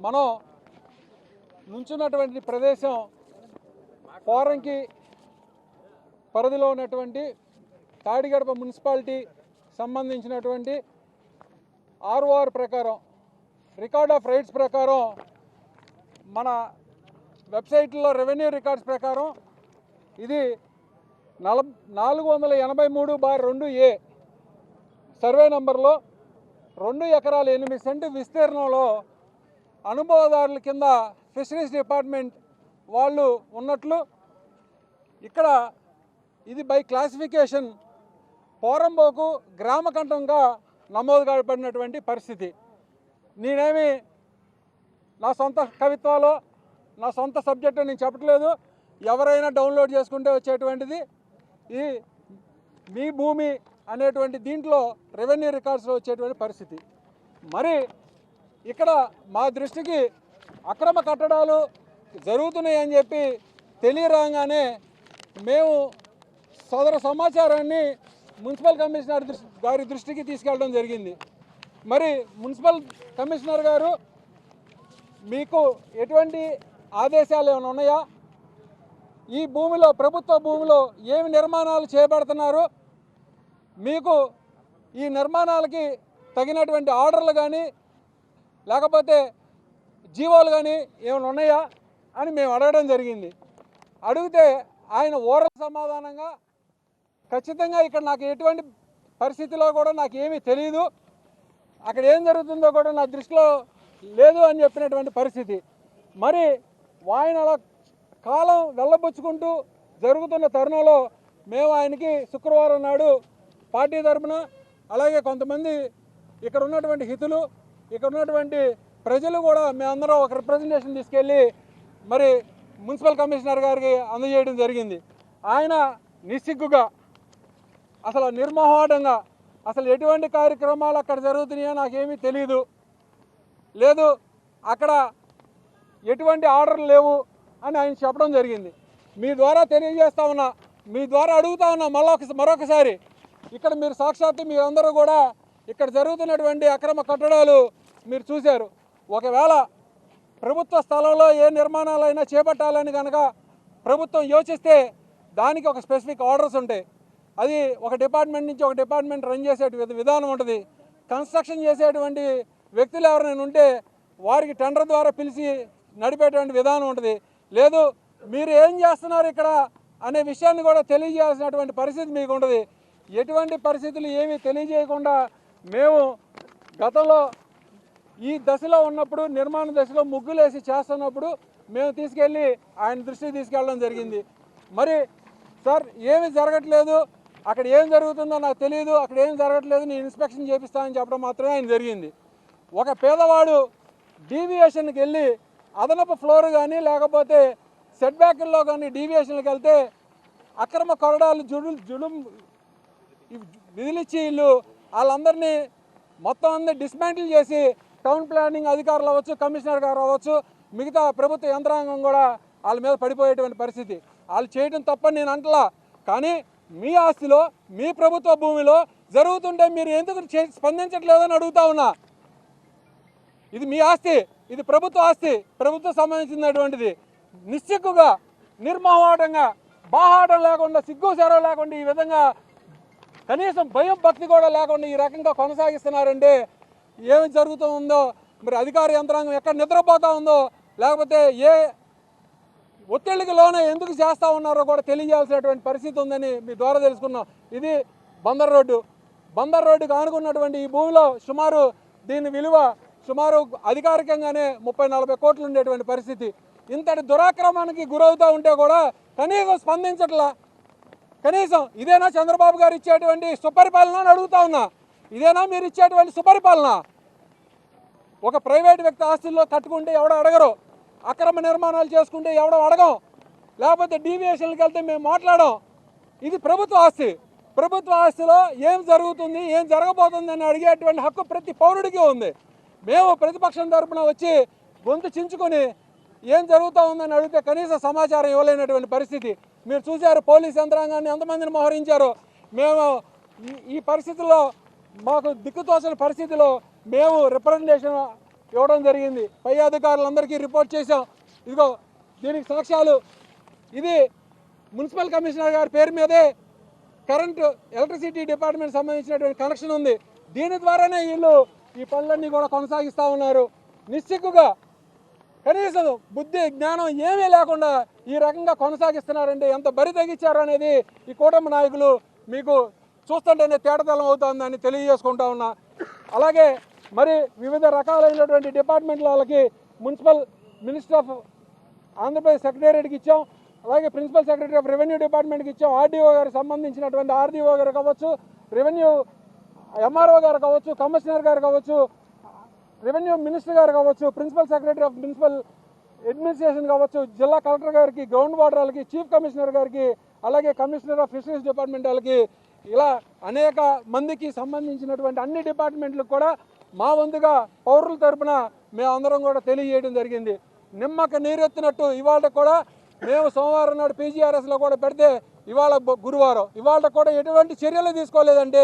మనం నుంచున్నటువంటి ప్రదేశం పోరంకి పరిధిలో ఉన్నటువంటి తాడిగడప మున్సిపాలిటీ సంబంధించినటువంటి ఆర్ఓఆర్ ప్రకారం రికార్డ్ ఆఫ్ రైట్స్ ప్రకారం మన వెబ్సైట్లో రెవెన్యూ రికార్డ్స్ ప్రకారం ఇది 483/2A సర్వే నంబర్లో 2 ఎకరాల 8 సెంటు విస్తీర్ణంలో అనుభవదారుల కింద ఫిషరీస్ డిపార్ట్మెంట్ వాళ్ళు ఉన్నట్లు ఇక్కడ ఇది బై క్లాసిఫికేషన్ పోరంబోకు గ్రామకంఠంగా నమోదు కాబడినటువంటి పరిస్థితి. నేనేమి నా సొంత కవిత్వాలో నా సొంత సబ్జెక్టు నేను చెప్పట్లేదు, ఎవరైనా డౌన్లోడ్ చేసుకుంటే వచ్చేటువంటిది. ఈ మీ భూమి అనేటువంటి దీంట్లో రెవెన్యూ రికార్డ్స్లో వచ్చేటువంటి పరిస్థితి. మరి ఇక్కడ మా దృష్టికి అక్రమ కట్టడాలు జరుగుతున్నాయని చెప్పి తెలియరాగానే మేము సదరు సమాచారాన్ని మున్సిపల్ కమిషనర్ గారి దృష్టికి తీసుకెళ్ళడం జరిగింది. మరి మున్సిపల్ కమిషనర్ గారు మీకు ఎటువంటి ఆదేశాలు ఏమైనా ఉన్నాయా? ఈ భూమిలో ప్రభుత్వ భూమిలో ఏమి నిర్మాణాలు చేపడుతున్నారు, మీకు ఈ నిర్మాణాలకి తగినటువంటి ఆర్డర్లు కానీ లేకపోతే జీవోలు కానీ ఏమైనా ఉన్నాయా అని మేము అడగడం జరిగింది. అడిగితే ఆయన ఓరల్ సమాధానంగా ఖచ్చితంగా ఇక్కడ నాకు ఎటువంటి పరిస్థితిలో కూడా నాకు ఏమీ తెలియదు, అక్కడ ఏం జరుగుతుందో కూడా నా దృష్టిలో లేదు అని చెప్పినటువంటి పరిస్థితి. మరి ఆయన అలా కాలం వెళ్ళబుచ్చుకుంటూ జరుగుతున్న తరుణంలో మేము ఆయనకి శుక్రవారం నాడు పార్టీ తరఫున అలాగే కొంతమంది ఇక్కడ ఉన్నటువంటి హితులు ఇక్కడ ఉన్నటువంటి ప్రజలు కూడా మేమందరం ఒక రిప్రజెంటేషన్ తీసుకెళ్ళి మరి మున్సిపల్ కమిషనర్ గారికి అందజేయడం జరిగింది. ఆయన నిస్సిగ్గుగా అసలు నిర్మోహమాటంగా అసలు ఎటువంటి కార్యక్రమాలు అక్కడ జరుగుతున్నాయో నాకేమీ తెలియదు, లేదు అక్కడ ఎటువంటి ఆర్డర్లు లేవు అని ఆయన చెప్పడం జరిగింది. మీ ద్వారా తెలియజేస్తా ఉన్నా, మీ ద్వారా అడుగుతా ఉన్నా మరొకసారి ఇక్కడ మీరు సాక్షాత్తు మీరందరూ కూడా ఇక్కడ జరుగుతున్నటువంటి అక్రమ కట్టడాలు మీరు చూశారు. ఒకవేళ ప్రభుత్వ స్థలంలో ఏ నిర్మాణాలైనా చేపట్టాలని కనుక ప్రభుత్వం యోచిస్తే దానికి ఒక స్పెసిఫిక్ ఆర్డర్స్ ఉంటాయి. అది ఒక డిపార్ట్మెంట్ నుంచి ఒక డిపార్ట్మెంట్ రన్ చేసే విధానం ఉంటుంది. కన్స్ట్రక్షన్ చేసేటువంటి వ్యక్తులు ఎవరైనా ఉంటే వారికి టెండర్ ద్వారా పిలిచి నడిపేటువంటి విధానం ఉంటుంది. లేదు మీరు ఏం చేస్తున్నారు ఇక్కడ అనే విషయాన్ని కూడా తెలియజేయాల్సినటువంటి పరిస్థితి మీకు ఉంటుంది. ఎటువంటి పరిస్థితులు ఏమీ తెలియజేయకుండా మేము గతంలో ఈ దశలో ఉన్నప్పుడు నిర్మాణ దశలో ముగ్గులేసి చేస్తున్నప్పుడు మేము తీసుకెళ్ళి ఆయన దృష్టికి తీసుకెళ్ళడం జరిగింది. మరి సార్ ఏమీ జరగట్లేదు, అక్కడ ఏం జరుగుతుందో నాకు తెలియదు, అక్కడ ఏం జరగట్లేదు, నేను ఇన్స్పెక్షన్ చేపిస్తానని చెప్పడం మాత్రమే ఆయన జరిగింది. ఒక పేదవాడు డీవియేషన్కి వెళ్ళి అదనపు ఫ్లోర్ కానీ లేకపోతే సెట్ బ్యాక్ల్లో కానీ డీవియేషన్కి వెళ్తే అక్రమ కొరడాలు విధిలిచ్చి వీళ్ళు వాళ్ళందరినీ మొత్తం అందరినీ డిస్మాంటిల్ చేసి టౌన్ ప్లానింగ్ అధికారులు అవ్వచ్చు, కమిషనర్ గారు అవ్వచ్చు, మిగతా ప్రభుత్వ యంత్రాంగం కూడా వాళ్ళ మీద పడిపోయేటువంటి పరిస్థితి. వాళ్ళు చేయడం తప్పని నేను అంటలా, కానీ మీ ఆస్తిలో మీ ప్రభుత్వ భూమిలో జరుగుతుంటే మీరు ఎందుకు స్పందించట్లేదని అడుగుతా ఉన్నా. ఇది మీ ఆస్తి, ఇది ప్రభుత్వ ఆస్తి, ప్రభుత్వం సంబంధించినటువంటిది. నిస్సిగ్గుగా నిర్మోహమాటంగా బాహాటం లేకుండా సిగ్గు సెరవ లేకుండా ఈ విధంగా కనీసం భయం భక్తి కూడా లేకుండా ఈ రకంగా కొనసాగిస్తున్నారంటే ఏమి జరుగుతూ ఉందో, మరి అధికార యంత్రాంగం ఎక్కడ నిద్రపోతూ ఉందో లేకపోతే ఏ ఒత్తిడికి లోనే ఎందుకు చేస్తూ ఉన్నారో కూడా తెలియజేయాల్సినటువంటి పరిస్థితి ఉందని మీ ద్వారా తెలుసుకున్నాం. ఇది బందర్ రోడ్డుకు ఆనుకున్నటువంటి ఈ భూమిలో సుమారు దీని విలువ సుమారు అధికారికంగానే 30-40 కోట్లు ఉండేటువంటి పరిస్థితి. ఇంతటి దురాక్రమానికి గురవుతూ ఉంటే కూడా కనీసం స్పందించట్లా. కనీసం ఇదేనా చంద్రబాబు గారు ఇచ్చేటువంటి సుపరిపాలన అని అడుగుతా ఉన్నా. ఇదేనా మీరు ఇచ్చేటువంటి సుపరిపాలన? ఒక ప్రైవేట్ వ్యక్తి ఆస్తుల్లో కట్టుకుంటే ఎవడో అడగరు, అక్రమ నిర్మాణాలు చేసుకుంటే ఎవడో అడగం, లేకపోతే డీవియేషన్కి వెళ్తే మేము మాట్లాడాం. ఇది ప్రభుత్వ ఆస్తి. ప్రభుత్వ ఆస్తిలో ఏం జరుగుతుంది, ఏం జరగబోతుంది అని అడిగేటువంటి హక్కు ప్రతి పౌరుడికి ఉంది. మేము ప్రతిపక్షం తరపున వచ్చి గొంతు చించుకొని ఏం జరుగుతూ ఉందని అడిగితే కనీస సమాచారం ఇవ్వలేనటువంటి పరిస్థితి. మీరు చూశారు పోలీస్ యంత్రాంగాన్ని ఎంతమందిని మోహరించారో. మేము ఈ పరిస్థితుల్లో మాకు దిక్కుతోచని పరిస్థితిలో మేము రిప్రజెంటేషన్ ఇవ్వడం జరిగింది. పై అధికారులందరికీ రిపోర్ట్ చేశాం. ఇదిగో దీనికి సాక్ష్యాలు. ఇది మున్సిపల్ కమిషనర్ గారి పేరు మీదే కరెంటు ఎలక్ట్రిసిటీ డిపార్ట్మెంట్ సంబంధించినటువంటి కనెక్షన్ ఉంది. దీని ద్వారానే వీళ్ళు ఈ పనులన్నీ కూడా కొనసాగిస్తూ ఉన్నారు. నిస్సిగ్గుగా కనీసం బుద్ధి జ్ఞానం ఏమీ లేకుండా ఈ రకంగా కొనసాగిస్తున్నారంటే ఎంత బరి తగ్గించారు అనేది ఈ కూటమి నాయకులు మీకు చూస్తుంటేనే తేటతెల్లం అవుతుందని తెలియజేసుకుంటా ఉన్నా. అలాగే మరి వివిధ రకాలైనటువంటి డిపార్ట్మెంట్ల వాళ్ళకి మున్సిపల్ మినిస్టర్ ఆఫ్ ఆంధ్రప్రదేశ్ సెక్రటేరియట్కి ఇచ్చాం. అలాగే ప్రిన్సిపల్ సెక్రటరీ ఆఫ్ రెవెన్యూ డిపార్ట్మెంట్కి ఇచ్చాం. ఆర్డీఓ గారికి సంబంధించినటువంటి ఆర్డీఓ గారు కావచ్చు, రెవెన్యూ ఎంఆర్ఓ గారు కావచ్చు, కమిషనర్ గారు కావచ్చు, రెవెన్యూ మినిస్టర్ గారు కావచ్చు, principal secretary of municipal administration కావచ్చు, జిల్లా కలెక్టర్ గారికి, గ్రౌండ్ వాటర్ వాళ్ళకి, చీఫ్ కమిషనర్ గారికి, అలాగే కమిషనర్ ఆఫ్ ఫిషరీస్ డిపార్ట్మెంట్ వాళ్ళకి, ఇలా అనేక మందికి సంబంధించినటువంటి అన్ని డిపార్ట్మెంట్లకు కూడా మా వంతుగా పౌరుల తరపున మేమందరం కూడా తెలియజేయడం జరిగింది. నిమ్మక నీరెత్తినట్టు ఇవాళ కూడా మేము సోమవారం నాడు పీజీఆర్ఎస్లో కూడా పెడితే ఇవాళ గురువారం ఇవాళ కూడా ఎటువంటి చర్యలు తీసుకోలేదంటే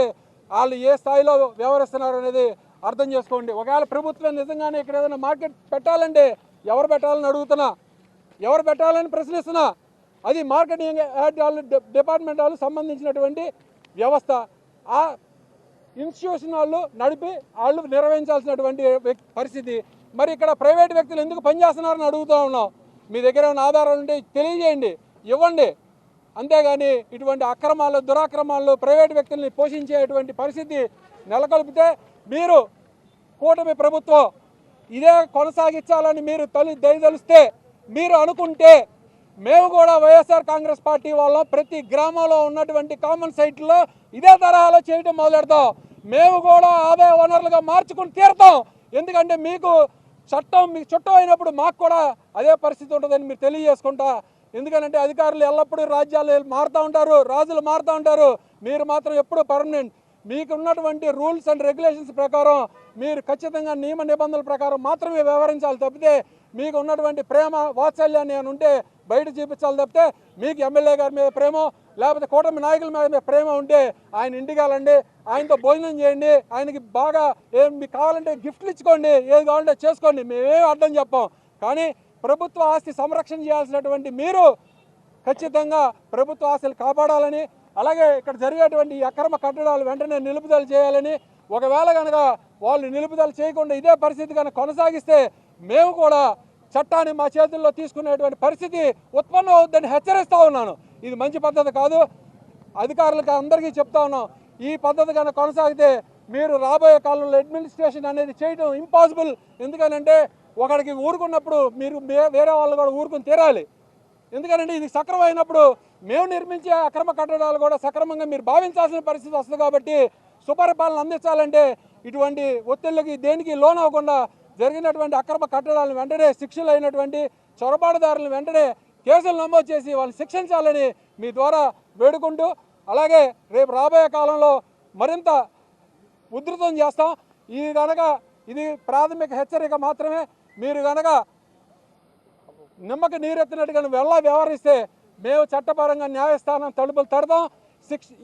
వాళ్ళు ఏ స్థాయిలో వ్యవహరిస్తున్నారు అనేది అర్థం చేసుకోండి. ఒకవేళ ప్రభుత్వం నిజంగానే ఇక్కడ ఏదైనా మార్కెట్ పెట్టాలంటే ఎవరు పెట్టాలని అడుగుతున్నా, ఎవరు పెట్టాలని ప్రశ్నిస్తున్నా. అది మార్కెటింగ్ యాడ్ వాళ్ళు డిపార్ట్మెంట్ వాళ్ళు సంబంధించినటువంటి వ్యవస్థ. ఆ ఇన్స్టిట్యూషన్ వాళ్ళు నడిపి వాళ్ళు నిర్వహించాల్సినటువంటి పరిస్థితి. మరి ఇక్కడ ప్రైవేట్ వ్యక్తులు ఎందుకు పనిచేస్తున్నారని అడుగుతూ ఉన్నాం. మీ దగ్గర ఉన్న ఆధారాలు ఉంటే తెలియజేయండి, ఇవ్వండి. అంతేగాని ఇటువంటి అక్రమాలు, దురాక్రమాలు, ప్రైవేట్ వ్యక్తుల్ని పోషించేటువంటి పరిస్థితి నెలకొల్పితే మీరు కూటమి ప్రభుత్వం ఇదే కొనసాగించాలని మీరు దయదలిస్తే, మీరు అనుకుంటే మేము కూడా వైఎస్ఆర్ కాంగ్రెస్ పార్టీ వాళ్ళం ప్రతి గ్రామంలో ఉన్నటువంటి కామన్ సైట్లో ఇదే తరహాలో చేయడం మొదలెడతాం. మేము కూడా ఆదాయ వనరులుగా మార్చుకుని తీరుతాం. ఎందుకంటే మీకు చట్టం మీకు చుట్టం అయినప్పుడు మాకు కూడా అదే పరిస్థితి ఉంటుందని మీరు తెలియజేసుకుంటా. ఎందుకంటే అధికారులు ఎల్లప్పుడూ రాజ్యాలు మారుతూ ఉంటారు, రాజులు మారుతూ ఉంటారు. మీరు మాత్రం ఎప్పుడూ పర్మనెంట్. మీకు ఉన్నటువంటి రూల్స్ అండ్ రెగ్యులేషన్స్ ప్రకారం మీరు ఖచ్చితంగా నియమ నిబంధనల ప్రకారం మాత్రమే వ్యవహరించాలి తప్పితే మీకు ఉన్నటువంటి ప్రేమ వాత్సల్యాన్ని అని ఉంటే బయట చూపించాలి తప్పితే మీకు ఎమ్మెల్యే గారి మీద ప్రేమ లేకపోతే కూటమి నాయకుల మీద ప్రేమ ఉంటే ఆయన ఇంటికి వెళ్ళండి, ఆయనతో భోజనం చేయండి, ఆయనకి బాగా మీకు కావాలంటే గిఫ్ట్లు ఇచ్చుకోండి, ఏది కావాలంటే చేసుకోండి, మేమేం అర్థం చెప్పాం. కానీ ప్రభుత్వ ఆస్తి సంరక్షణ చేయాల్సినటువంటి మీరు ఖచ్చితంగా ప్రభుత్వ ఆస్తులు కాపాడాలని, అలాగే ఇక్కడ జరిగేటువంటి ఈ అక్రమ కట్టడాలు వెంటనే నిలుపుదల చేయాలని, ఒకవేళ కనుక వాళ్ళు నిలుపుదల చేయకుండా ఇదే పరిస్థితి కనుక కొనసాగిస్తే మేము కూడా చట్టాన్ని మా చేతుల్లో తీసుకునేటువంటి పరిస్థితి ఉత్పన్నం అవుద్దని హెచ్చరిస్తూ ఉన్నాను. ఇది మంచి పద్ధతి కాదు. అధికారులకు అందరికీ చెప్తా ఉన్నాం, ఈ పద్ధతి కనుక కొనసాగితే మీరు రాబోయే కాలంలో అడ్మినిస్ట్రేషన్ అనేది చేయడం ఇంపాసిబుల్. ఎందుకనంటే ఒకడికి ఊరుకున్నప్పుడు మీరు వేరే వాళ్ళు కూడా ఊరుకుని తీరాలి. ఎందుకంటే ఇది సక్రమైనప్పుడు మేము నిర్మించే అక్రమ కట్టడాలు కూడా సక్రమంగా మీరు భావించాల్సిన పరిస్థితి వస్తుంది. కాబట్టి సుపరిపాలన అందించాలంటే ఇటువంటి ఒత్తిళ్ళకి దేనికి లోన్ అవ్వకుండా జరిగినటువంటి అక్రమ కట్టడాలను వెంటనే శిక్షలు అయినటువంటి చొరబాటుదారులను వెంటనే కేసులు నమోదు చేసి వాళ్ళని శిక్షించాలని మీ ద్వారా వేడుకుంటూ, అలాగే రేపు రాబోయే కాలంలో మరింత ఉధృతం చేస్తాం. ఇది ప్రాథమిక హెచ్చరిక మాత్రమే. మీరు కనుక నిమ్మకి నీరెత్తినట్టుగా వ్యవహరిస్తే మేము చట్టపరంగా న్యాయస్థానం తలుపులు తడదాం.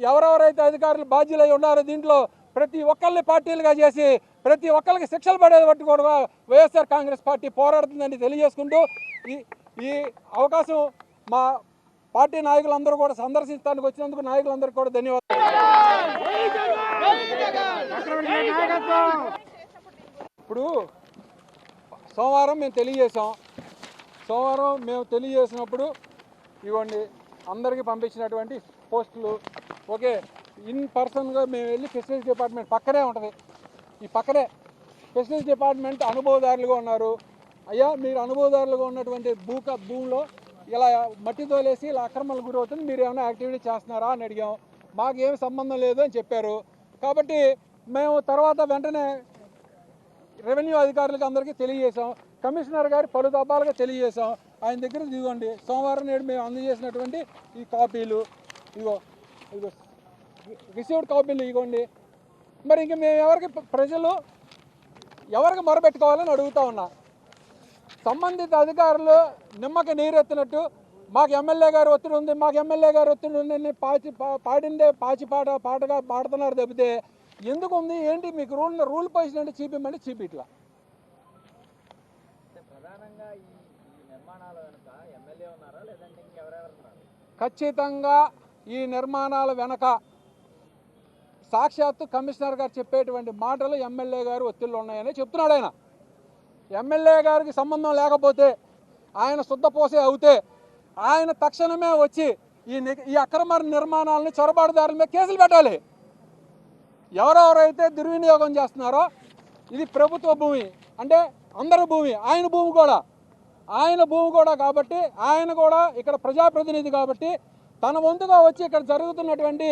ఎవరెవరైతే అధికారులు బాధ్యులై ఉన్నారో దీంట్లో ప్రతి ఒక్కరిని పార్టీలుగా చేసి ప్రతి ఒక్కరికి శిక్షలు పడేది బట్టి కూడా వైఎస్ఆర్ కాంగ్రెస్ పార్టీ పోరాడుతుందని తెలియజేసుకుంటూ ఈ అవకాశం మా పార్టీ నాయకులందరూ కూడా సందర్శించడానికి వచ్చినందుకు నాయకులందరికీ కూడా ధన్యవాదాలు. ఇప్పుడు సోమవారం మేము తెలియజేసినప్పుడు ఇవ్వండి అందరికీ పంపించినటువంటి పోస్టులు ఓకే. ఇన్ పర్సన్గా మేము వెళ్ళి ఫిషరీస్ డిపార్ట్మెంట్ పక్కనే ఉంటుంది, ఈ పక్కనే ఫిషరీస్ డిపార్ట్మెంట్ అనుభవదారులుగా ఉన్నారు. అయ్యా మీరు అనుభవదారులుగా ఉన్నటువంటి భూమిలో ఇలా మట్టి తోలేసి ఇలా అక్రమాలకు గురవుతుంది, మీరు ఏమైనా యాక్టివిటీ చేస్తున్నారా అని అడిగాం. మాకు ఏమి సంబంధం లేదు అని చెప్పారు. కాబట్టి మేము తర్వాత వెంటనే రెవెన్యూ అధికారులకు అందరికీ తెలియజేసాం. కమిషనర్ గారు పలు దఫాలుగా తెలియజేసాం. ఆయన దగ్గర ఇదిగోండి సోమవారం నాడు మేము అందజేసినటువంటి ఈ కాపీలు, ఇదిగో రిసీవ్డ్ కాపీలు ఇవ్వండి. మరి ఇంక మేము ప్రజలు ఎవరికి మొరపెట్టుకోవాలని అడుగుతా ఉన్నా. సంబంధిత అధికారులు నిమ్మకి నీరెత్తినట్టు మాకు ఎమ్మెల్యే గారు ఒత్తిడి ఉంది, మాకు ఎమ్మెల్యే గారు ఒత్తిడి ఉందని పాడిందే పాటగా పాడుతున్నారు తప్పితే ఎందుకు ఉంది ఏంటి మీకు రూల్ పొజిషన్ అంటే చూపిమంటే చూపిట్లా. ఖచ్చితంగా ఈ నిర్మాణాల వెనక సాక్షాత్తు కమిషనర్ గారు చెప్పేటువంటి మాటలు ఎమ్మెల్యే గారు ఒత్తిళ్ళు ఉన్నాయని చెప్తున్నాడు. ఆయన ఎమ్మెల్యే గారికి సంబంధం లేకపోతే, ఆయన శుద్ధపోసే అవుతే ఆయన తక్షణమే వచ్చి ఈ అక్రమ నిర్మాణాలను చొరబాటుదారుల మీద కేసులు పెట్టాలి. ఎవరెవరైతే దుర్వినియోగం చేస్తున్నారో, ఇది ప్రభుత్వ భూమి అంటే అందరి భూమి, ఆయన భూమి కూడా కాబట్టి, ఆయన కూడా ఇక్కడ ప్రజాప్రతినిధి కాబట్టి తన వంతుగా వచ్చి ఇక్కడ జరుగుతున్నటువంటి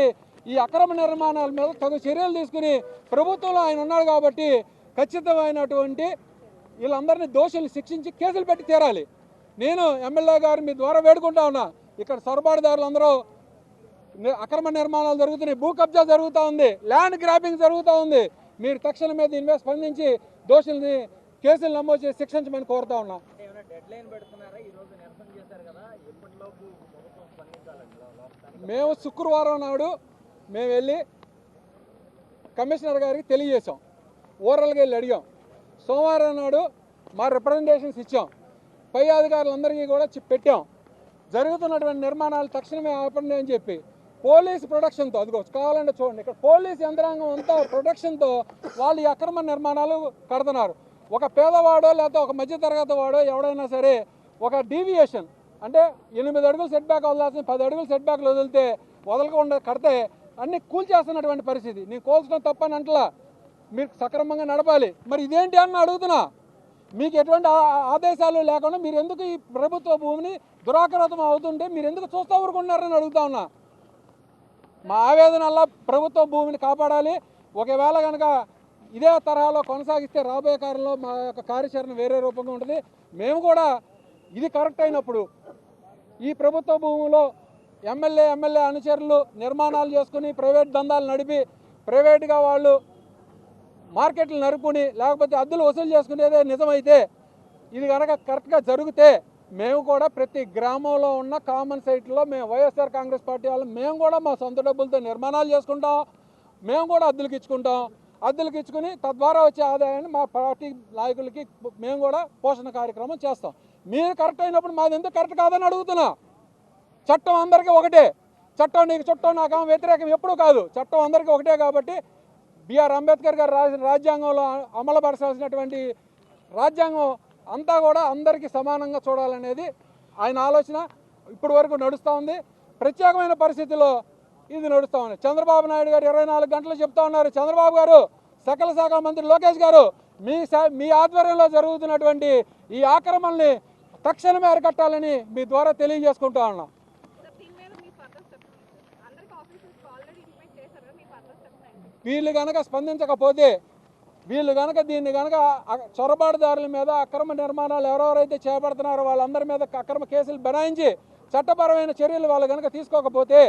ఈ అక్రమ నిర్మాణాల మీద తగు చర్యలు తీసుకుని ప్రభుత్వంలో ఆయన ఉన్నాడు కాబట్టి ఖచ్చితమైనటువంటి వీళ్ళందరినీ దోషులు శిక్షించి కేసులు పెట్టి తీరాలి. నేను ఎమ్మెల్యే గారు మీ ద్వారా వేడుకుంటా ఉన్నా, ఇక్కడ సొరబాటుదారులు అందరూ అక్రమ నిర్మాణాలు జరుగుతున్నాయి, భూ కబ్జా జరుగుతూ ఉంది, ల్యాండ్ గ్రాబింగ్ జరుగుతూ ఉంది. మీరు తక్షణమే దీని మీద స్పందించి దోషుల్ని కేసులు నమోదు చేసి శిక్షించమని కోరుతా ఉన్నా. మేము శుక్రవారం నాడు మేము వెళ్ళి కమిషనర్ గారికి తెలియజేసాం, ఓరల్గా వెళ్ళి అడిగాం. సోమవారం నాడు మా రిప్రజెంటేషన్స్ ఇచ్చాం, పై అధికారులందరికీ కూడా పెట్టాం. జరుగుతున్నటువంటి నిర్మాణాలు తక్షణమే ఆపండి అని చెప్పి పోలీసు ప్రొటెక్షన్తో, అదిగో కావాలంటే చూడండి, ఇక్కడ పోలీసు యంత్రాంగం అంతా ప్రొటెక్షన్తో వాళ్ళు ఈ అక్రమ నిర్మాణాలు కడుతున్నారు. ఒక పేదవాడో లేకపోతే ఒక మధ్యతరగతి వాడో ఎవడైనా సరే ఒక డీవియేషన్ అంటే 8 అడుగులు సెట్ బ్యాక్ వదలాల్సిన 10 అడుగులు సెట్ బ్యాక్లు వదలకుండా కడితే అన్ని కూల్చేస్తున్నటువంటి పరిస్థితి. నేను కోల్చడం తప్పని అంటలా, మీరు సక్రమంగా నడపాలి. మరి ఇదేంటి అని అడుగుతున్నా. మీకు ఎటువంటి ఆదేశాలు లేకుండా మీరు ఎందుకు ఈ ప్రభుత్వ భూమిని దురాక్రతం అవుతుంటే మీరు ఎందుకు చూస్తూ ఊరుకుంటున్నారని అడుగుతా ఉన్నా. మా ఆవేదనల్లా ప్రభుత్వ భూమిని కాపాడాలి. ఒకవేళ కనుక ఇదే తరహాలో కొనసాగిస్తే రాబోయే కాలంలో మా యొక్క కార్యాచరణ వేరే రూపంగా ఉంటుంది. మేము కూడా ఇది కరెక్ట్ అయినప్పుడు ఈ ప్రభుత్వ భూమిలో ఎమ్మెల్యే అనుచరులు నిర్మాణాలు చేసుకుని ప్రైవేట్ దందాలు నడిపి ప్రైవేట్గా వాళ్ళు మార్కెట్లు నరుపుని లేకపోతే అద్దెలు వసూలు చేసుకునేదే నిజమైతే, ఇది కనుక కరెక్ట్గా జరిగితే మేము కూడా ప్రతి గ్రామంలో ఉన్న కామన్ సైట్లో మేము వైఎస్ఆర్ కాంగ్రెస్ పార్టీ వాళ్ళు మేము కూడా మా సొంత డబ్బులతో నిర్మాణాలు చేసుకుంటాం. మేము కూడా అద్దెలకు ఇచ్చుకుని తద్వారా వచ్చే ఆదాయాన్ని మా పార్టీ నాయకులకి మేము కూడా పోషణ కార్యక్రమం చేస్తాం. మీరు కరెక్ట్ అయినప్పుడు మాది ఎందుకు కరెక్ట్ కాదని అడుగుతున్నా. చట్టం అందరికీ ఒకటే, చట్టం నీకు చుట్టం నాకు వ్యతిరేకం ఎప్పుడూ కాదు. చట్టం అందరికీ ఒకటే కాబట్టి బిఆర్ అంబేద్కర్ గారు రాసిన రాజ్యాంగంలో అమలుపరచాల్సినటువంటి రాజ్యాంగం అంతా కూడా అందరికీ సమానంగా చూడాలనేది ఆయన ఆలోచన ఇప్పటి వరకు నడుస్తూ ఉంది. ప్రత్యేకమైన పరిస్థితుల్లో ఇది నడుస్తూ ఉంది. చంద్రబాబు నాయుడు గారు 24 గంటలు చెప్తా ఉన్నారు. చంద్రబాబు గారు, సకల శాఖ మంత్రి లోకేష్ గారు, మీ ఆధ్వర్యంలో జరుగుతున్నటువంటి ఈ ఆక్రమణల్ని తక్షణమే అరికట్టాలని మీ ద్వారా తెలియజేసుకుంటా ఉన్నాం. వీళ్ళు కనుక స్పందించకపోతే, వీళ్ళు కనుక దీన్ని కనుక చొరబాటుదారుల మీద అక్రమ నిర్మాణాలు ఎవరెవరైతే చేపడుతున్నారో వాళ్ళందరి మీద అక్రమ కేసులు బనాయించి చట్టపరమైన చర్యలు వాళ్ళు కనుక తీసుకోకపోతే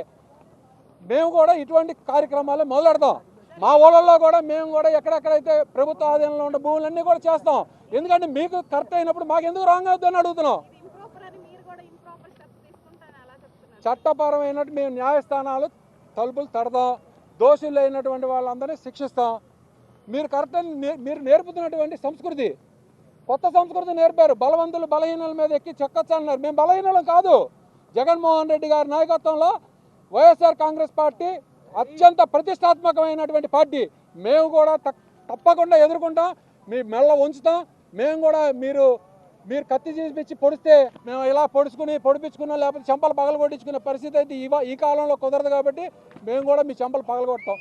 మేము కూడా ఇటువంటి కార్యక్రమాలు మొదలెడతాం. మా ఊళ్ళల్లో కూడా మేము కూడా ఎక్కడెక్కడైతే ప్రభుత్వ ఆధీనంలో ఉన్న భూములన్నీ కూడా చేస్తాం. ఎందుకంటే మీకు కరెక్ట్ అయినప్పుడు మాకు ఎందుకు రాంగ్ అవుతుందని అడుగుతున్నాం. చట్టపరమైనట్టు మేము న్యాయస్థానాలు తలుపులు తడదాం, దోషులు అయినటువంటి వాళ్ళందరినీ శిక్షిస్తాం. మీరు కరెక్ట్ మీరు నేర్పుతున్నటువంటి సంస్కృతి కొత్త సంస్కృతి నేర్పారు. బలవంతులు బలహీనల మీద ఎక్కి చెక్కొచ్చు అన్నారు. మేము బలహీనలం కాదు. జగన్మోహన్ రెడ్డి గారి నాయకత్వంలో వైఎస్ఆర్ కాంగ్రెస్ పార్టీ అత్యంత ప్రతిష్టాత్మకమైనటువంటి పార్టీ. మేము కూడా తప్పకుండా ఎదుర్కొంటాం, మీ మెల్ల ఉంచుతాం. మేము కూడా మీరు కత్తి చూపించి పొడిస్తే మేము ఇలా పొడిపించుకున్నాం, లేకపోతే చెంపలు పగలు కొట్టించుకునే పరిస్థితి అయితే ఈ కాలంలో కుదరదు కాబట్టి మేము కూడా మీ చెంపలు పగలగొడతాం.